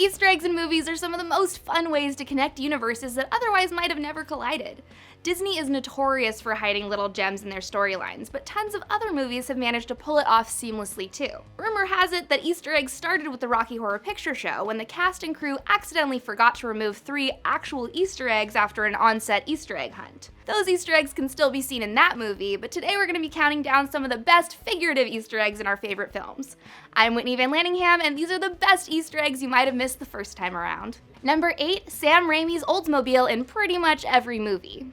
Easter eggs in movies are some of the most fun ways to connect universes that otherwise might have never collided. Disney is notorious for hiding little gems in their storylines, but tons of other movies have managed to pull it off seamlessly too. Rumor has it that Easter eggs started with the Rocky Horror Picture Show when the cast and crew accidentally forgot to remove 3 actual Easter eggs after an on-set Easter egg hunt. Those Easter eggs can still be seen in that movie, but today we're going to be counting down some of the best figurative Easter eggs in our favorite films. I'm Whitney Van Lanningham, and these are the best Easter eggs you might have missed the first time around. Number 8, Sam Raimi's Oldsmobile in pretty much every movie.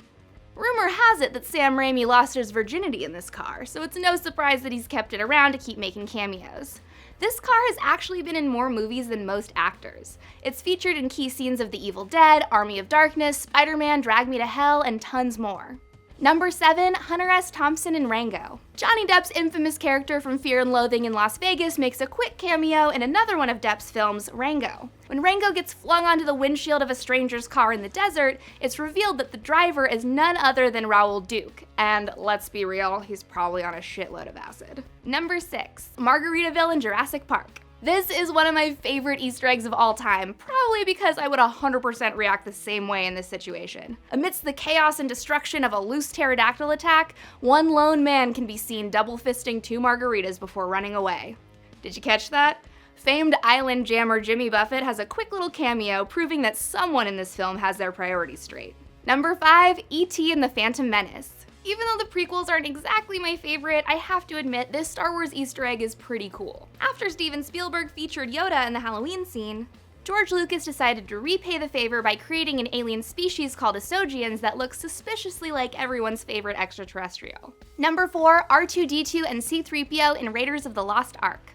Rumor has it that Sam Raimi lost his virginity in this car, so it's no surprise that he's kept it around to keep making cameos. This car has actually been in more movies than most actors. It's featured in key scenes of The Evil Dead, Army of Darkness, Spider-Man, Drag Me to Hell, and tons more. Number 7, Hunter S. Thompson in Rango. Johnny Depp's infamous character from Fear and Loathing in Las Vegas makes a quick cameo in another one of Depp's films, Rango. When Rango gets flung onto the windshield of a stranger's car in the desert, it's revealed that the driver is none other than Raoul Duke, and let's be real, he's probably on a shitload of acid. Number 6, Margaritaville in Jurassic Park. This is one of my favorite Easter eggs of all time, probably because I would 100% react the same way in this situation. Amidst the chaos and destruction of a loose pterodactyl attack, one lone man can be seen double-fisting 2 margaritas before running away. Did you catch that? Famed island jammer Jimmy Buffett has a quick little cameo proving that someone in this film has their priorities straight. Number 5, E.T. and the Phantom Menace. Even though the prequels aren't exactly my favorite, I have to admit this Star Wars Easter egg is pretty cool. After Steven Spielberg featured Yoda in the Halloween scene, George Lucas decided to repay the favor by creating an alien species called Isogians that looks suspiciously like everyone's favorite extraterrestrial. Number 4, R2-D2 and C-3PO in Raiders of the Lost Ark.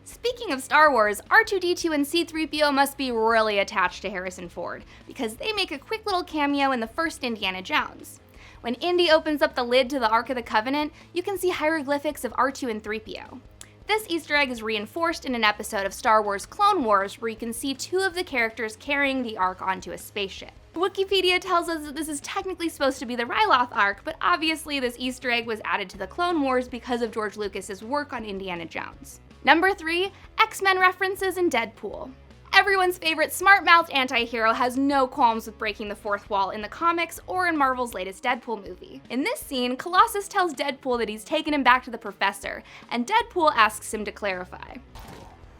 Speaking of Star Wars, R2-D2 and C-3PO must be really attached to Harrison Ford, because they make a quick little cameo in the first Indiana Jones. When Indy opens up the lid to the Ark of the Covenant, you can see hieroglyphics of R2 and 3PO. This Easter egg is reinforced in an episode of Star Wars Clone Wars where you can see 2 of the characters carrying the Ark onto a spaceship. Wikipedia tells us that this is technically supposed to be the Ryloth Ark, but obviously this Easter egg was added to the Clone Wars because of George Lucas's work on Indiana Jones. Number 3, X-Men references in Deadpool. Everyone's favorite smart-mouthed anti-hero has no qualms with breaking the 4th wall in the comics or in Marvel's latest Deadpool movie. In this scene, Colossus tells Deadpool that he's taken him back to the Professor, and Deadpool asks him to clarify.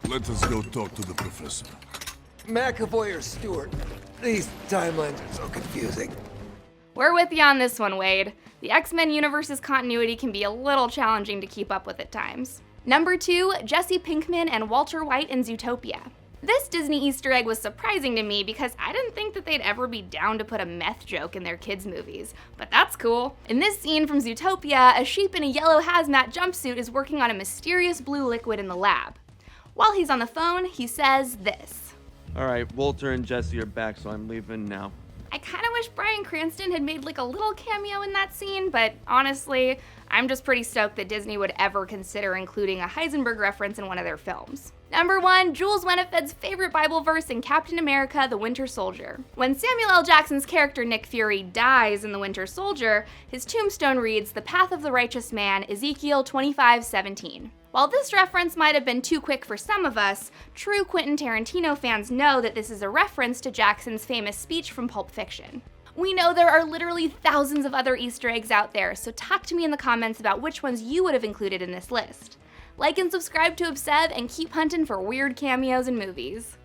Let us go talk to the Professor. McAvoy or Stewart? These timelines are so confusing. We're with you on this one, Wade. The X-Men universe's continuity can be a little challenging to keep up with at times. Number 2, Jesse Pinkman and Walter White in Zootopia. This Disney Easter egg was surprising to me because I didn't think that they'd ever be down to put a meth joke in their kids' movies, but that's cool. In this scene from Zootopia, a sheep in a yellow hazmat jumpsuit is working on a mysterious blue liquid in the lab. While he's on the phone, he says this. Alright, Walter and Jesse are back, so I'm leaving now. I kinda wish Bryan Cranston had made like a little cameo in that scene, but honestly, I'm just pretty stoked that Disney would ever consider including a Heisenberg reference in one of their films. Number 1, Jules Winifred's favorite Bible verse in Captain America: The Winter Soldier. When Samuel L. Jackson's character Nick Fury dies in The Winter Soldier, his tombstone reads, "The path of the righteous man, Ezekiel 25:17. While this reference might have been too quick for some of us, true Quentin Tarantino fans know that this is a reference to Jackson's famous speech from Pulp Fiction. We know there are literally thousands of other Easter eggs out there, so talk to me in the comments about which ones you would have included in this list. Like and subscribe to Obsev and keep hunting for weird cameos in movies.